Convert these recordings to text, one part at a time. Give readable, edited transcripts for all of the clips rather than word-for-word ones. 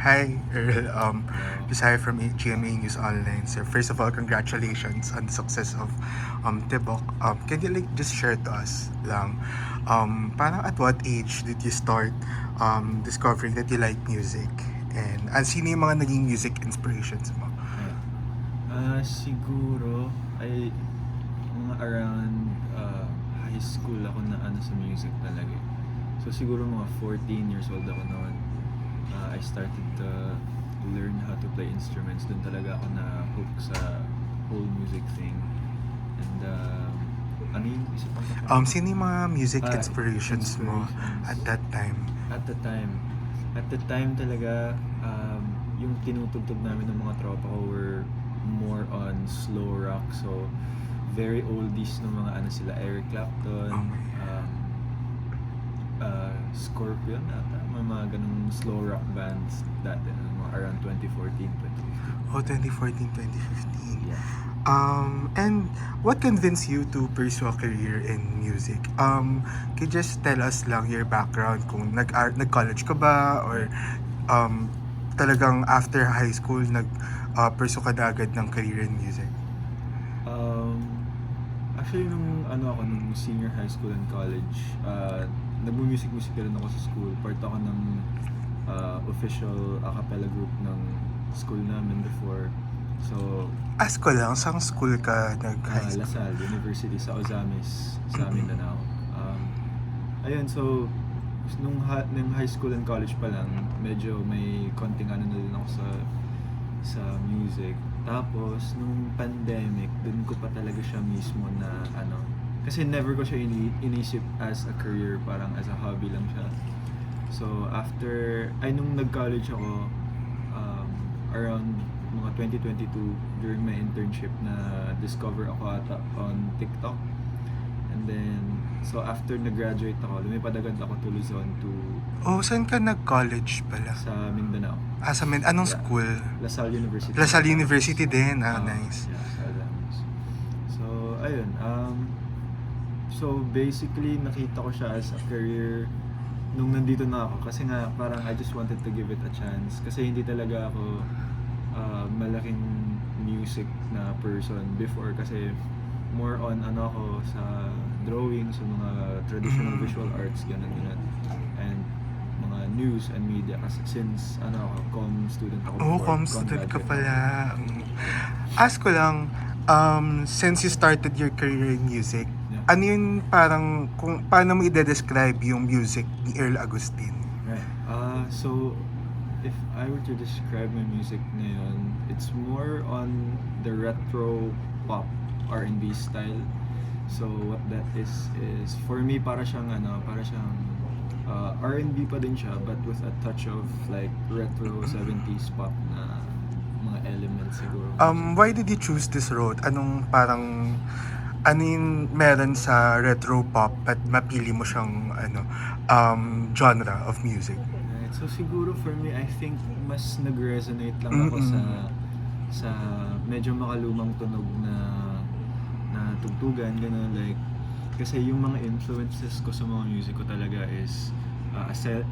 Hi, Earl. Hello. Bisaya from GMA News Online. So first of all, congratulations on the success of Tibok. Can you just share to us lang, parang at what age did you start discovering that you like music? And sino yung mga naging music inspirations mo? Ayan. Siguro ay mga around high school ako na ano sa music talaga. So siguro mga 14 years old ako noon. I started to learn how to play instruments. Doon talaga ako na hook sa whole music thing. And ano yung isa pang katanungan? Sino yung mga music inspirations mo Inspirations. at that time? At the time. At the time talaga, yung tinutugtog namin ng mga tropa ko were more on slow rock. So, very oldies ng mga ano sila, Eric Clapton, Oh my Scorpion ata, mga ganung slow rock bands dati, mga around 2014, 2015. Oh, 2014, 2015. Yeah. And what convinced you to pursue a career in music? Can you just tell us lang your background kung nag-college ka ba or talagang after high school pursue ka na agad ng career in music? Actually, nung senior high school and college, nagmu-music rin ako sa school. Part ako ng official a cappella group ng school namin before. So, Ask ko lang, saan school ka nag-high school? LaSalle University sa Ozamis, sa Mindanao. Ayun, so, nung high school and college pa lang, medyo may konting ano na din ako sa music. Tapos, nung pandemic, dun ko pa talaga siya mismo na ano, kasi never ko siya inisip as a career, parang as a hobby lang siya. So, nung nag-college ako, around mga 2022, during my internship, na discover ako ata on TikTok. And then, so after nag-graduate ako, lumipad agad ako to Luzon Oh, saan ka nag-college pala? sa Mindanao. Anong Yeah. school? LaSalle University. LaSalle University din. Oo, Nice. Yeah, sa Alamos. So, ayun. So, basically, nakita ko siya as a career nung nandito na ako. Kasi nga, parang I just wanted to give it a chance. Kasi hindi talaga ako malaking music na person before. Kasi more on ano ako sa drawing, sa mga traditional visual arts, ganun. And mga news and media. Kasi since com student ako Oh, before. com student ka graduate pala. ako. Ask ko lang, since you started your career in music, Yeah. ano yun parang, kung paano mo i-describe yung music ni Earl Agustin? Right. So, if I were to describe my music ngayon, it's more on the retro pop R&B style. So, what that is for me, para siyang R&B pa din siya, but with a touch of like retro 70s pop na mga elements siguro. Why did you choose this road? Ano yung meron sa retro pop at mapili mo siyang genre of music? Right. So siguro for me, I think mas nag-resonate lang ako sa medyo makalumang tunog na tugtugan, gano'n, like, kasi yung mga influences ko sa mga music ko talaga is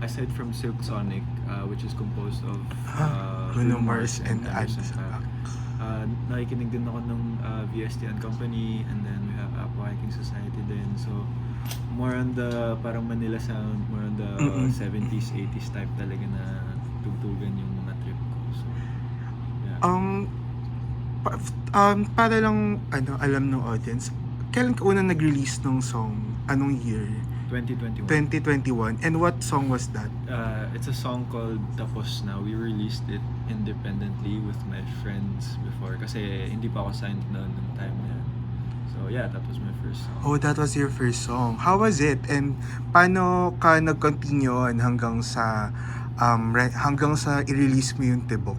aside from Silk Sonic, which is composed of Bruno Mars and Anderson Anderson .Paak. Nakikinig din ako ng VST and Company, and then we have Apo Hiking Society din. So, more on the parang Manila sound, more on the 70s, 80s type talaga na tugtugan yung mga trip ko. So, yeah. Para lang alam ng audience, kailan ka unang nag-release ng song? Anong year? 2021. 2021. And what song was that? It's a song called Tapos Na. We released it independently with my friends before kasi hindi pa ako signed noon nung time na yun. So yeah, that was my first song. Oh, that was your first song. How was it? And paano ka nag-continue hanggang sa i-release mo yung Tibok?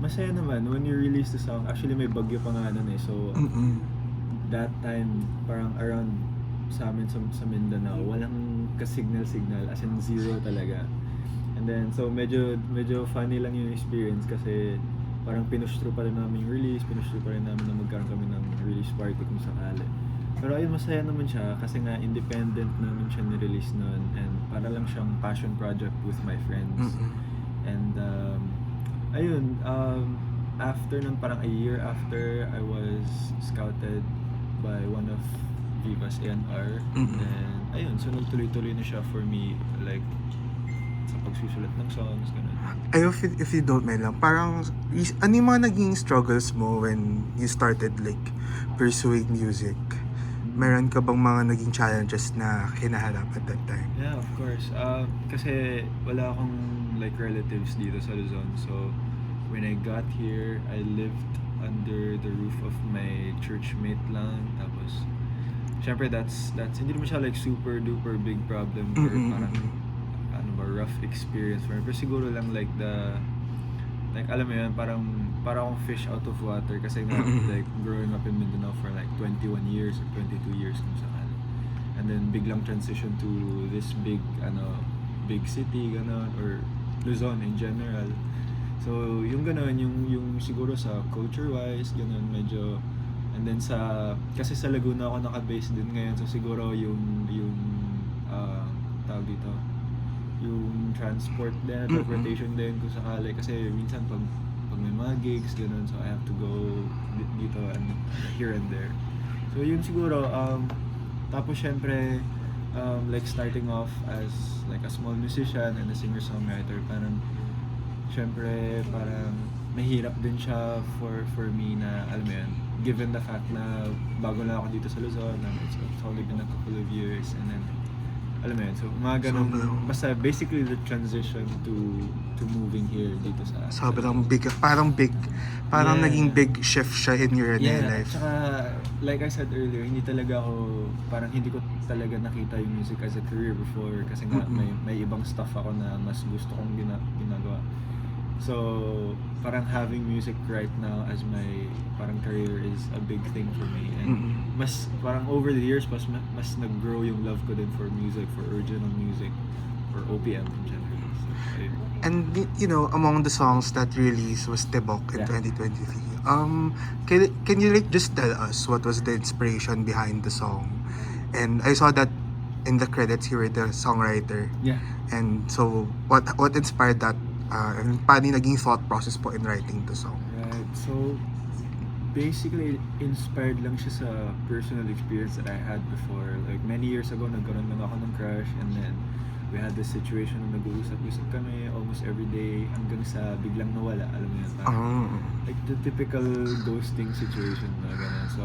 Masaya naman when you release the song. Actually, may bagyo pa nga nun eh. So that time, parang around sa amin sa Mindanao, walang ka-signal, as in zero talaga. And then, so medyo funny lang yung experience kasi parang pinush through pa rin namin yung release, pinush through pa rin namin na magkaroon kami ng release party kung sakali. Pero ayun, masaya naman siya kasi nga independent naman siya ni-release nun, and para lang siyang passion project with my friends. Mm-mm. And ayun, after nun, parang a year after, I was scouted by one of Viva's A&R. Mm-mm. And ayun, so nagtuloy-tuloy na siya for me, like sa pagsusulat ng songs, ganun. Ay, if you don't mind lang, parang, ano yung mga naging struggles mo when you started like pursuing music? Meron ka bang mga naging challenges na hinaharap at that time? Yeah, of course. Kasi wala akong like relatives dito sa Luzon. So when I got here, I lived under the roof of my church mate lang. Tapos syempre that's hindi naman siya like super duper big problem or Mm-mm. parang ano ba, rough experience for me. Pero siguro lang like like alam mo yun, parang akong fish out of water kasi nga like growing up in Mindanao for like 21 years or 22 years kung sakali. And then biglang transition to this big city ganon, or Luzon in general. So yung ganon, yung siguro sa culture wise ganon medyo, and then kasi sa Laguna ako naka-base din ngayon, so siguro yung tawag dito, yung transport din, transportation din kung sakali, kasi minsan pag may mga gigs ganun, so I have to go dito and here and there. So yun siguro, tapos syempre like starting off as like a small musician and a singer-songwriter, parang syempre parang mahirap din siya for me na alam mo yun, given the fact na bago lang ako dito sa Luzon, and it's only been a couple of years, and then alam mo yun, so mga ganun, basta basically the transition to moving here dito sa Sobrang big, parang Yeah. naging big shift siya in your life. Tsaka like I said earlier, hindi ko talaga nakita yung music as a career before, kasi nga may ibang stuff ako na mas gusto kong ginagawa. So parang having music right now as my parang career is a big thing for me, and mas parang over the years mas nag-grow yung love ko din for music, for original music, or OPM in general. So, ayun. And you know, among the songs that released was Tibok in Yeah. 2023. Can you like just tell us what was the inspiration behind the song? And I saw that in the credits you were the songwriter. Yeah. And so what inspired that? And paano yung naging thought process po in writing the song? Right. So basically inspired lang siya sa personal experience that I had before. Like many years ago, nagkaroon lang ako ng crush, and then we had this situation na nag-uusap-usap kami almost every day hanggang sa biglang nawala, alam mo yun, parang like the typical ghosting situation na gano'n. So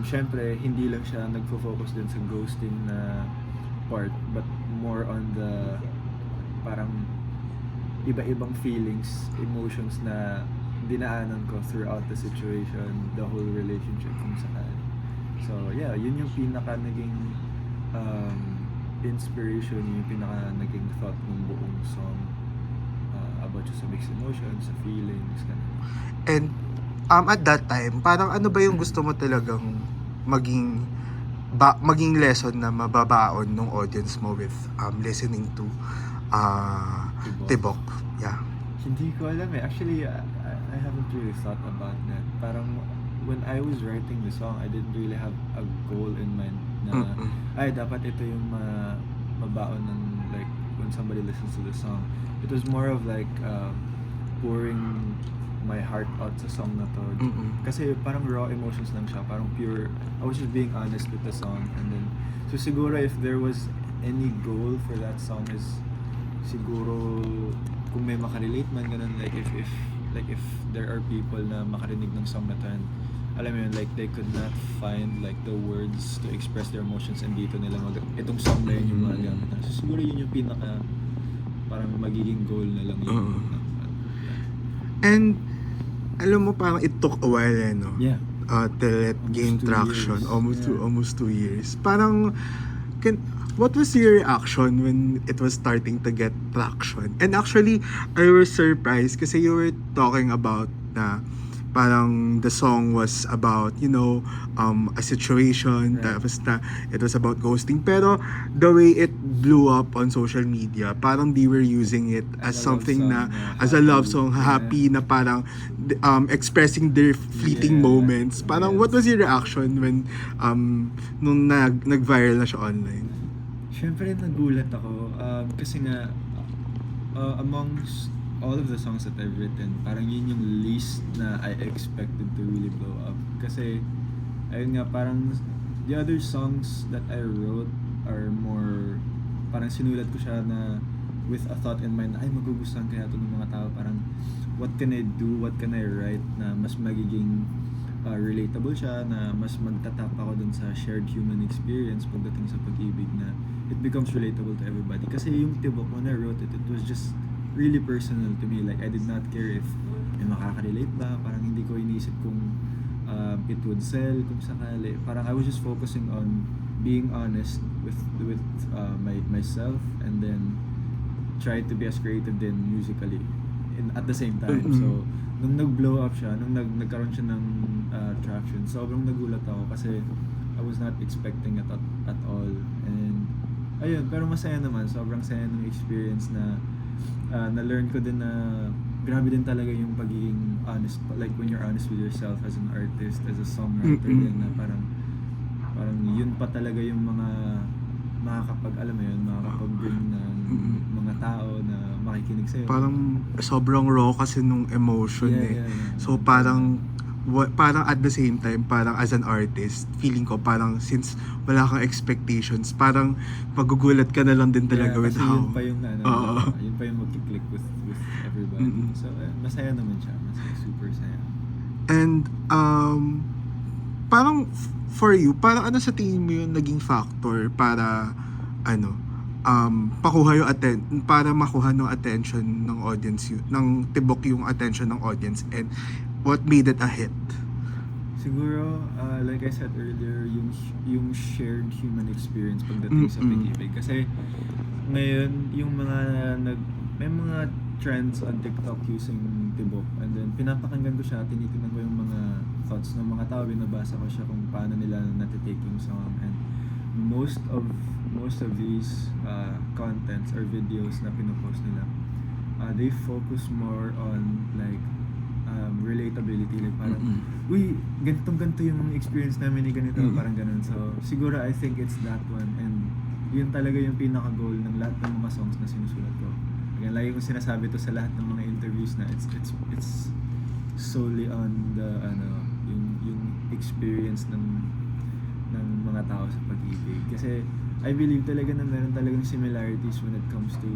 syempre hindi lang siya nagfo-focus din sa ghosting na part, but more on the parang iba-ibang feelings, emotions na dinaanan ko throughout the situation, the whole relationship kung sakali. So yeah, yun yung pinaka naging inspiration, yung pinaka naging thought ng buong song, about just sa mixed emotions, sa feelings, ganun. And at that time, parang ano ba yung gusto mo talagang maging lesson na mababaon ng audience mo with listening to Tibok? Yeah. Hindi ko alam eh. Actually, I haven't really thought about that. Parang when I was writing the song, I didn't really have a goal in mind na ay dapat ito yung mabaon ng like when somebody listens to the song. It was more of like pouring my heart out sa song na to. Kasi parang raw emotions lang siya, parang pure. I was just being honest with the song, and then so siguro if there was any goal for that song is siguro kung may makarelate man ganun, like if there are people na makarinig ng song na to, and alam mo yun, like they could not find like the words to express their emotions, and dito nila itong song na yun yung mga gamit. So siguro yun yung pinaka parang magiging goal na lang yun. And alam mo, parang it took a while no? Yeah. Till it gained 2 traction. years. Almost 2 years. Parang what was your reaction when it was starting to get traction? And actually, I was surprised kasi you were talking about na parang the song was about, a situation, Right. tapos na it was about ghosting. Pero the way it blew up on social media, parang they were using it as As a love something song na, na as a love happy. song, Yeah. happy, na parang expressing their fleeting Yeah. moments. Parang Yes. what was your reaction when nung nag-viral na siya online? Siyempre nagulat ako kasi nga amongst all of the songs that I've written, parang yun yung least na I expected to really blow up. Kasi ayun nga, parang the other songs that I wrote are more, parang sinulat ko siya na with a thought in mind, ay magugustuhan kaya ito ng mga tao, parang what can I do, what can I write na mas magiging relatable siya, na mas magtatap ako dun sa shared human experience pagdating sa pag-ibig, na it becomes relatable to everybody. Kasi yung Tibok, when I wrote it, it was just really personal to me. Like, I did not care if may makaka-relate ba, parang hindi ko iniisip kung it would sell, kung sakali. Parang I was just focusing on being honest with myself, and then try to be as creative din musically at the same time. Mm-mm. So nung nag-blow up siya, nung nagkaroon siya ng traction, sobrang nagulat ako kasi I was not expecting it at all. And ayun, pero masaya naman, sobrang saya ng experience na na-learn ko din na grabe din talaga yung pagiging honest, like when you're honest with yourself as an artist, as a songwriter Mm-mm. din, na parang yun pa talaga yung mga alam mo yun, makakapag-bring ng Mm-mm. mga tao na makikinig sa'yo. Parang sobrang raw kasi nung emotion Yeah. So parang parang at the same time, parang as an artist, feeling ko parang since wala kang expectations, parang magugulat ka na lang din talaga with kasi how. yun pa yung Oo. yun pa yung mag-click with everybody. Mm-mm. So masaya naman siya, masaya, super saya. And parang for you, parang ano sa tingin mo yung naging factor para pakuha yung para makuha ng attention ng audience, ng Tibok yung attention ng audience, and what made it a hit? Siguro, like I said earlier, yung shared human experience pagdating sa Mm-mm. pag-ibig. Kasi ngayon, yung may mga trends on TikTok using Tibok, and then pinapakinggan ko siya, tinitingnan ko yung mga thoughts ng mga tao, binabasa ko siya kung paano nila natitake yung song, and most of these contents or videos na pinopost nila, they focus more on like relatability, like parang Mm-mm. uy, ganito yung mga experience namin ni ganito, Mm. parang ganun. So siguro I think it's that one, and yun talaga yung pinaka goal ng lahat ng mga songs na sinusulat ko. Again, lagi kong sinasabi to sa lahat ng mga interviews na it's solely on the yung experience ng mga tao sa pag-ibig. Kasi I believe talaga na meron talagang similarities when it comes to,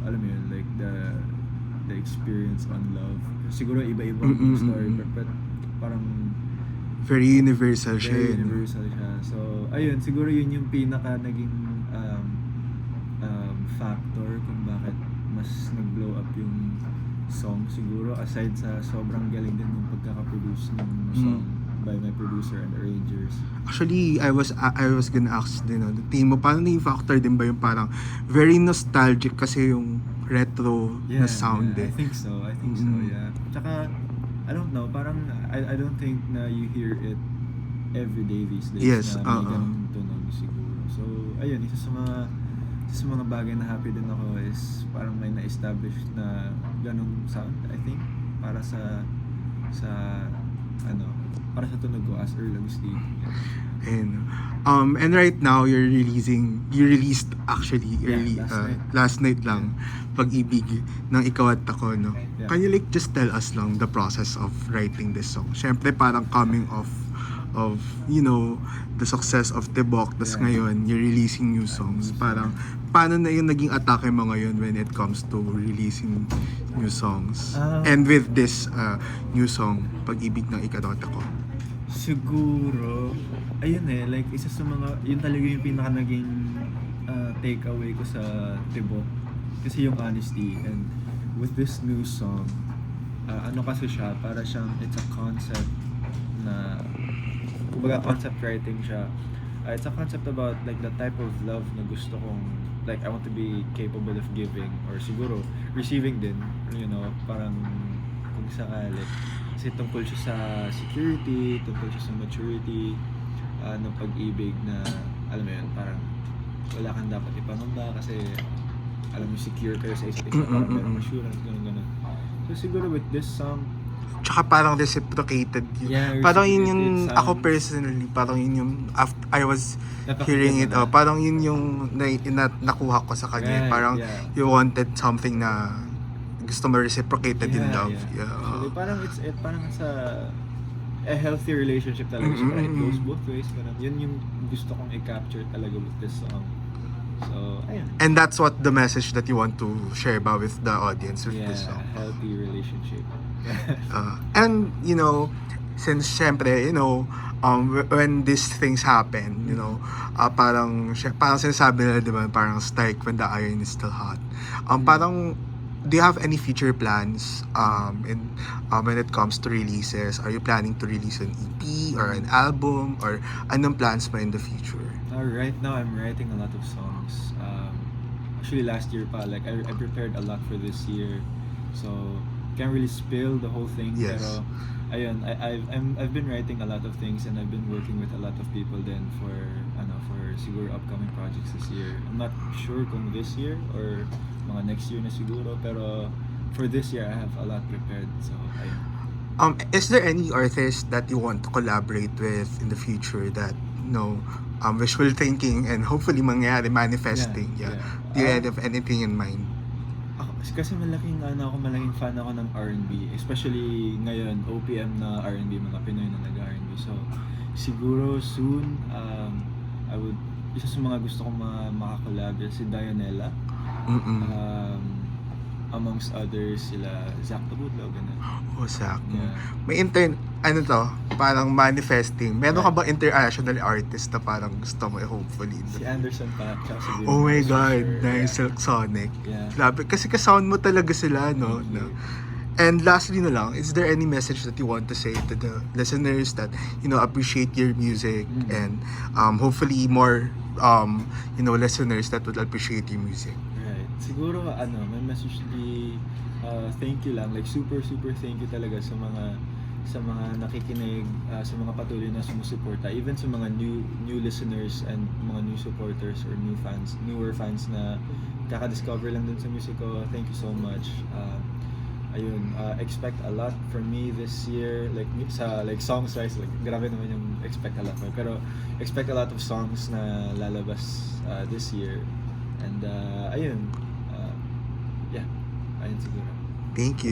alam mo yun, like the experience on love. Siguro iba-iba yung story, but parang Very universal siya. very eh, no? universal siya. So ayun, siguro yun yung pinaka naging factor kung bakit mas nag-blow up yung song, siguro, aside sa sobrang galing din ng pagkaka-produce ng song by my producer and arrangers. Actually, I was gonna ask din, tingin mo parang yung factor din ba yung parang very nostalgic kasi yung retro na sound I eh. think so, Mm-mm. yeah. Tsaka, I don't know, parang I don't think na you hear it every day these days, Yes, na may oo. ganung tunog siguro. So ayun, isa sa mga bagay na happy din ako is parang may na-establish na ganung sound, I think, para sa tunog ko as Earl Agustin. And right now you released actually early last night lang, Pag-ibig ng Ikaw at Ako, no? Yeah. Can you like just tell us lang the process of writing this song? Syempre parang coming off of the success of Tibok, tas Yeah. ngayon you're releasing new songs. Parang paano na yung naging atake mo ngayon when it comes to releasing new songs? And with this new song, Pag-ibig ng Ikaw at Ako. Siguro, ayun like isa sa mga, yun talaga yung pinaka naging takeaway ko sa Tibok. Kasi yung honesty, and with this new song, kasi siya, para siyang, it's a concept na, kumbaga concept writing siya. It's a concept about like the type of love na gusto kong, like I want to be capable of giving, or siguro receiving din, parang kung sakali. Kasi tungkol siya sa security, tungkol siya sa maturity, ng pag-ibig na, alam mo yun, parang wala kang dapat ipangamba kasi alam mo, secure kayo sa isa't isa, parang merong assurance, gano'n. So siguro with this song, Tsaka parang reciprocated yun. Yeah, Parang yun yung, reciprocated ako sounds. personally, parang yun yung, after I was napakaganda hearing it, na. parang yun yung nakuha ko sa kanya. Right, Parang yeah. you wanted something na gusto mo reciprocated in love. Yeah. Actually, parang parang sa a healthy relationship talaga siya. Parang it goes both ways. Ganun. Yun yung gusto kong i-capture talaga with this song. So, ayun. And that's what the message that you want to share about with the audience with this song. Healthy relationship. And you know, since syempre, you know, when these things happen, you know, parang sinasabi nila, di ba, parang strike when the iron is still hot. Parang, do you have any future plans when it comes to releases? Are you planning to release an EP or an album, or anong plans mo in the future? Right now, I'm writing a lot of songs. Actually, last year pa, like I prepared a lot for this year, so can't really spill the whole thing. Yes. Pero ayun, I've been writing a lot of things and I've been working with a lot of people then for siguro upcoming projects this year. I'm not sure kung this year or mga next year na siguro, pero for this year I have a lot prepared. So ayun. Is there any artist that you want to collaborate with in the future that, you know, wishful thinking and hopefully mangyari, manifesting? Yeah. Do you have anything in mind? Kasi malaking fan ako ng R&B, especially ngayon OPM na R&B, mga Pinoy na nag-R&B. So siguro soon, isa sa mga gusto kong makakolab si Dianella, amongst others sila Zach Tabudlo, ganun. Zach. Yeah. May parang manifesting. Meron ka ba international artist na parang gusto mo hopefully? Si Anderson pa, tsaka si Bill Oh my Mars, God, for sure. nice Silk Sonic. Yeah. Grabe, kasi ka-sound mo talaga sila, no? Thank you. And lastly na lang, is there any message that you want to say to the listeners that, you know, appreciate your music and hopefully more, you know, listeners that would appreciate your music? Right. Siguro, my message be, thank you lang. Like, super thank you talaga sa mga nakikinig, sa mga patuloy na sumusuporta, even sa mga new listeners and mga new supporters or newer fans na kaka-discover lang dun sa music ko. Thank you so much. Expect a lot from me this year, like songs wise, like grabe naman yung expect a lot, pero expect a lot of songs na lalabas this year, and ayun siguro. Thank you.